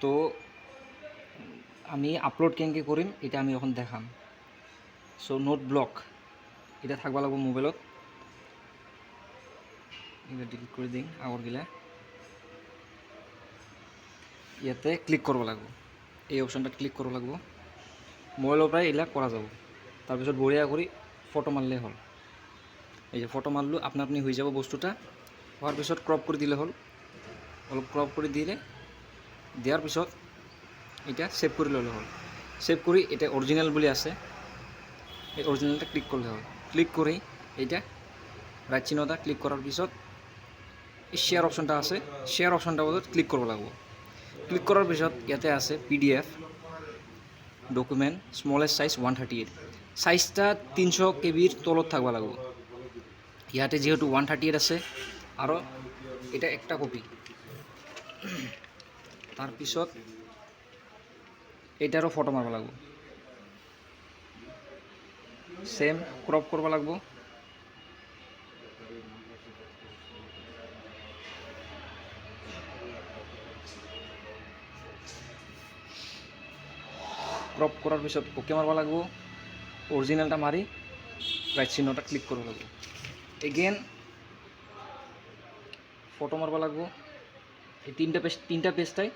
তো আমি আপলোড কেনেকৈ কৰিম এটা আমি এখন দেখাম। চ' নোট ব্লক এটা থাকবা লাগব মোবাইলত। এটা ডিলিট কৰি দিম আগৰগিলা। ইয়াতে ক্লিক কৰিব লাগিব, এই অপশ্যনটাত ক্লিক কৰিব লাগিব। মোবাইলৰ পৰাই এইবিলাক কৰা যাব। তাৰপিছত বঢ়িয়া কৰি ফটো মাৰিলে হ'ল। এই যে ফটো মাৰলোঁ, আপনা আপনি হৈ যাব বস্তুটা। হোৱাৰ পিছত ক্ৰপ কৰি দিলে হ'ল। অলপ ক্ৰপ কৰি দিয়াৰ পিছত এটা সেভ কৰি ল'লে হ'ল। সেভ কৰি এটা অৰিজিনেল বুলি আছে, এই অৰিজিনেলটা ক্লিক করলে হয়। ক্লিক করে এইটা রাইট চিহ্নটা ক্লিক করার পিছত এই শেয়ার অপশনটা আছে, শেয়ার অপশনটা বলতে ক্লিক করব লাগব। ক্লিক করার পিছত ইয়াতে আছে PDF ডকুমেন্ট স্মলেস্ট সাইজ 138, সাইজটা 300 KB'র তলত থাকবা লাগব। ইয়াতে যেহেতু 138 আছে আৰু এটা একটা কপি। তাৰপিছত এটারও ফটো মারবা লাগব, সেম ক্রপ করবা লাগব। ক্রপ করার পিছত ওকে মারবা লাগব। অরিজিনালটা মারি রাইট চিহ্নটা ক্লিক করবা লাগব। এগেন ফটো মারবা লাগব। এই তিনটা পেজটাই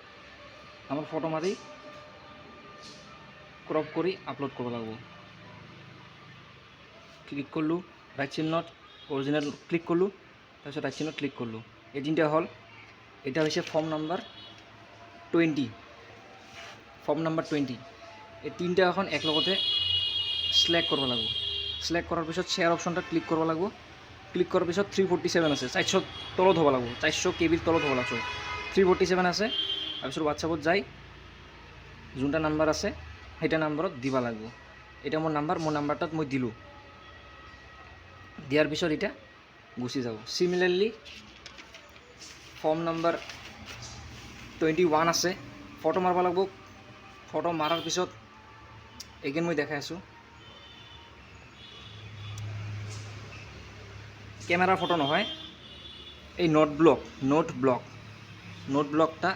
আমার ফটো মারি ক্রপ করি আপলোড করবা লাগব। ক্লিক করলু রাইট চিহ্নত অরিজিনাল ক্লিক করলু, তারপর রাইট চিহ্ন ক্লিক করলু। এই তিনটা হল। এটা হচ্ছে ফর্ম নাম্বার 20, ফর্ম নাম্বার 20। এই তিনটা এখন একলগতে সিলেক্ট করবা লাগব। সিলেক্ট করার পিছত শেয়ার অপশনটা ক্লিক করবা লাগব। ক্লিক করার পিছত 347 আছে, 400 তলত হব লাগব, 400 KB'র তলত হব লাগব। 347 আছে। তাৰপিছত হোৱাটছআপত যাই যোনটা নাম্বার আছে সেইটা নাম্বারত দিবা লাগব। এটা মোর নাম্বারটাত মই দিলু। দিয়ার পিছত এটা গুছি যাব। সিমিলারলি ফর্ম নাম্বার 21 আছে, ফটো মারবা লাগব। ফটো মারার পিছত এগেন মই দেখাই আছো, ক্যামেরা ফটো নহয়, এই নোট ব্লকটা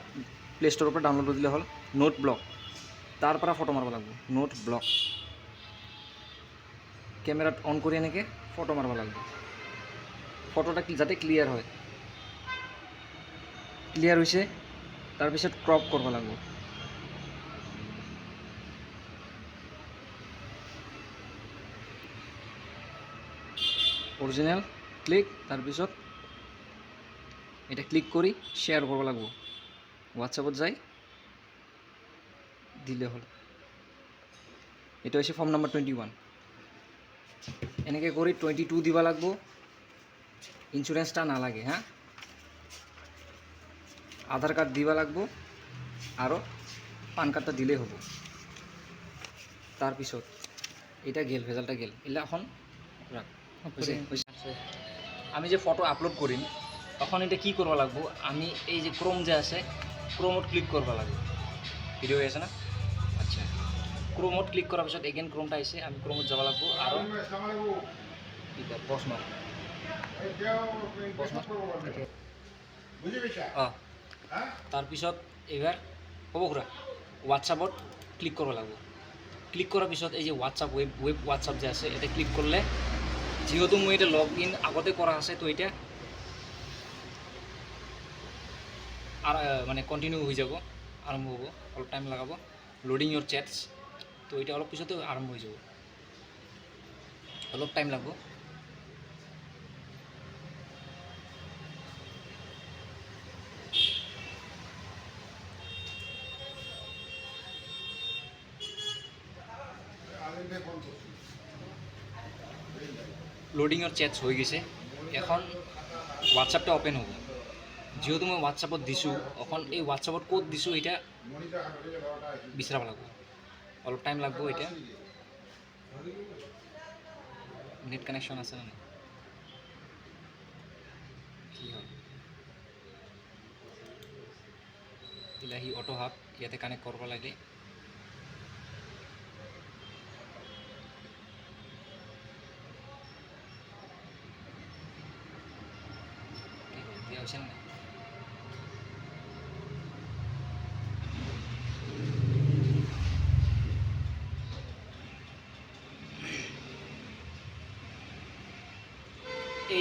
প্লে স্টোরের পৰা ডাউনলোড কৰে দিলে হল। নোট ব্লক তাৰ পৰা ফটো মারবা লাগব। নোট ব্লক ক্যামেরাত অন করে এনেকে ফটো মারবা লাগব। ফটোটা যাতে ক্লিয়ার হয়। ক্লিয়ার হয়েছে, তারপিছত ক্রপ করবা লাগব। অরিজিনাল ক্লিক, তারপিছত এটা ক্লিক করি শেয়ার করবা লাগব। হোয়াটসঅ্যাপত যাই দিলে হল। এটা হচ্ছে ফর্ম নাম্বার 21। এনেকে করে 22 দিবা লাগব। ইন্স্যুরেন্সটা না লাগে, হ্যাঁ। আধার কার্ড দিবা লাগব আর পান কার্ডটা দিলেই হব। তারপিছত এটা গেল, ভেজালটা গেল। এলা এখন রাখ। আমি যে ফটো আপলোড করিম তখন এটা কি করবা লাগব, আমি এই যে ক্রোম যে আছে ক্রোমত ক্লিক করবা লাগব। ভিডিও হয়ে আছে না? আচ্ছা, ক্রোমত ক্লিক করার পিছত এগেন ক্রোমটা আইছে, আমি ক্রোমত যাব লাগব। আর পজ মার তাৰপিছত এবাৰ হ'ব খুৰা হোয়াটসঅ্যাপত ক্লিক করবা লাগব। ক্লিক করার পিছত এই যে হোয়াটসঅ্যাপ ওয়েব হোয়াটসঅ্যাপ যে আছে এটা ক্লিক করলে, যেহেতু মই এটা লগ ইন আগতে করা আছে তো এটা আর মানে কন্টিনিউ হয়ে যাব, আরম্ভ হব। অলপ টাইম লাগাব। লোডিং ইয়োর চ্যাটস, তো এটা অলপ পিছতে আরম্ভ হয়ে যাব, অলপ টাইম লাগব। লোডিং ইয়োর চ্যাটস হয়ে গেছে। এখন হোয়াটসঅ্যাপটা ওপেন হব। যেহেতু মই হোয়াটসঅ্যাপত দিছোঁ, এখন এই হোয়াটসঅ্যাপত ক'ত দিছোঁ এটা বিচাৰাব লাগব। অলপ টাইম লাগব। এটা নেট কানেকশন আছে না কি হয় ইলাহি অটো হাব ইয়াতে কানেক্ট করব লাগে। দিয়া হৈছে না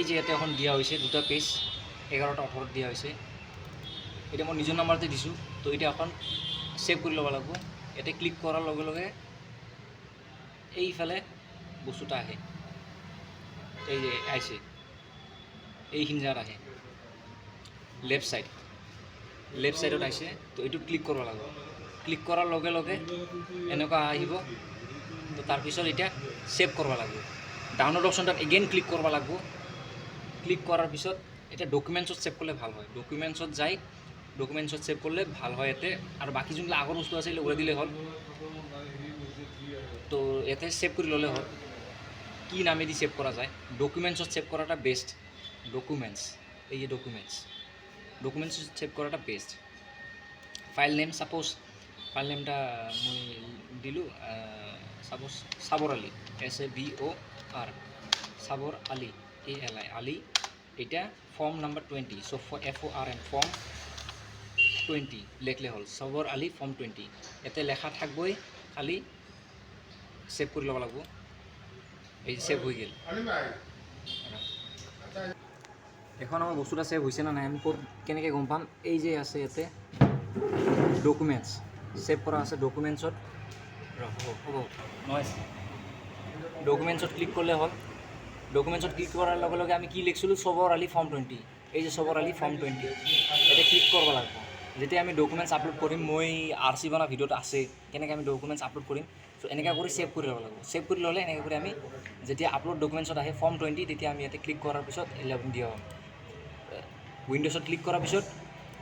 এই যে ইয়াতে এখন দিয়া হৈছে দুটা পেজ 11টা 18 দিয়া হৈছে এটা মই নিজৰ নাম্বাৰতে দিছোঁ তো এটা এখন সেভ কৰি ল'ব লাগিব ইয়াতে ক্লিক কৰাৰ লগে লগে এইফালে বস্তুটা আহে এই যে আইছে এইখিনি জাত আহে লেফট সাইডত আইছে তো এইটো ক্লিক কৰিব লাগিব ক্লিক কৰাৰ লগে লগে এনেকুৱা আহিব তো তাৰপিছত এতিয়া সেভ কৰিব লাগিব ডাউনলোড অপশনটাত এগেইন ক্লিক কৰিব লাগিব ক্লিক কৰাৰ পিছত এটা ডকুমেন্টছত সেভ করলে ভাল হয় ডকুমেন্টছত যাই ডকুমেন্টছত সেভ করলে ভাল হয় এতে আর বাকি যোনগুলো আগৰ বস্তু আছে এগুলো উড়াই দিলে হল তো এতে সেভ করে ললে হল কি নামে দি সেভ করা যায় ডকুমেন্টছত সেভ করাটা বেস্ট ডকুমেন্টস এই যে ডকুমেন্টস সেভ করাটা best file name suppose file নেমটা মই দিলু suppose Sabor Ali SABOR Sabor Ali ALI Ali এটা form number 20 so FORM form 20 লেখলে হল সাবর আলী ফর্ম 20 এতে লেখা থাকবই খালি সেভ করে লব লাগবো এই সেভ হয়ে গেল এখন আমার বস্তুটা সেভ হয়েছে না নাই আমি কেনেকে গম পাম এই যে আছে এতে ডকুমেন্টস সেভ করা আছে ডকুমেন্টসত হ'ব নয় ডকুমেন্টসত ক্লিক করলে হল ডকুমেন্টসত ক্লিক করার লগে লগে আমি কি লিখছিলো সবর আলী ফর্ম 20 এই যে সবর আলী ফর্ম 20 এটা ক্লিক করব লাগবে যেতিয়া আমি ডকুমেন্টস আপলোড কৰিম মই RC বনা ভিডিওত আছে কেনেকৈ আমি ডকুমেন্টস আপলোড কৰিম সো এনেকা কৰি সেভ কৰি ল'ব লাগিব সেভ কৰি ল'লে এনেকা কৰি আমি যেতিয়া আপলোড ডকুমেন্টসত আহে ফৰ্ম 20 তেতিয়া আমি ইয়াতে ক্লিক কৰাৰ পিছত 11 দিয়া হ'ব উইন্ডোজত ক্লিক কৰাৰ পিছত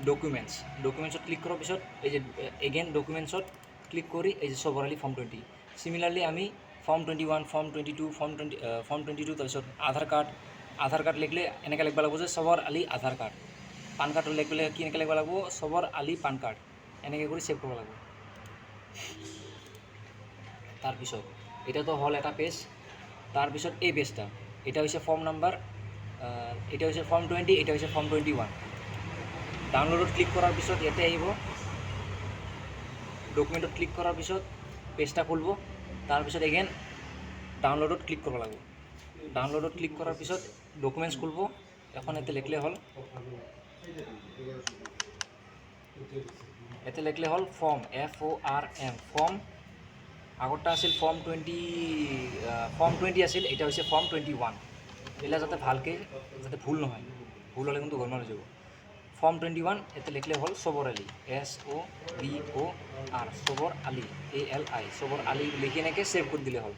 ডকুমেন্টসত ক্লিক কৰাৰ পিছত এই যে এগেইন ডকুমেন্টসত ক্লিক কৰি এই যে সবৰ আলী ফৰ্ম 20 সিমিলাৰলি আমি ফৰ্ম 21 ফৰ্ম 22 ফৰ্ম 22 তাৰপিছত আধাৰ কাৰ্ড লিখলে এনেকৈ লিখব লাগিব যে সবৰ আলী আধাৰ কাৰ্ড পান কাৰ্ড লিখলে কি এনেকৈ লিখব লাগিব সবৰ আলী পান কাৰ্ড এনেকৈ কৰি সেভ কৰিব লাগিব তাৰপিছত এটা তো হল এটা পেজ তাৰপিছত এই পেজটা এটা হৈছে ফৰ্ম নাম্বাৰ এটা হৈছে ফৰ্ম 20 এটা হৈছে ফৰ্ম 21 ডাউনলোডত ক্লিক কৰাৰ পিছত ইয়াতে আহিব ডকুমেন্টত ক্লিক কৰাৰ পিছত পেজটা খুলব তাৰপিছত এগেইন ডাউনলোডত ক্লিক কৰিব লাগিব ডাউনলোডত ক্লিক কৰাৰ পিছত ডকুমেন্টস খুলব এখন এতে লিখলে হল এতে লিখলে হল ফর্ম FORM ফর্ম আগৰটা আছিল ফর্ম 20 আছিল এটা হৈছে ফর্ম 21 এলা যাতে ভালকে যাতে ভুল নহয় ভুল হলে কিন্তু গৰমাৰ হৈ যাব ফর্ম 21 এতে লিখলে হল সবর আলী SOBOR সবর আলী ALI সবর আলী লিখি এনেকৈ সেভ কৰি দিলে হল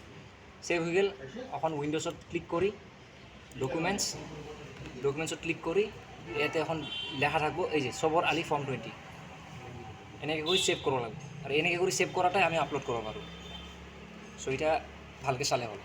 সেভ হৈ গেল এখন উইন্ডোজত ক্লিক কৰি ডকুমেন্টসত ক্লিক কৰি ইয়াতে এখন লেখা থাকবো এই যে সবৰ আলী ফৰ্ম 20 এনেকৈ কৰি সেভ কৰিব লাগিব আৰু এনেকৈ কৰি সেভ কৰাটাই আমি আপলোড কৰিব পাৰোঁ সো এটা ভালকৈ চালে হল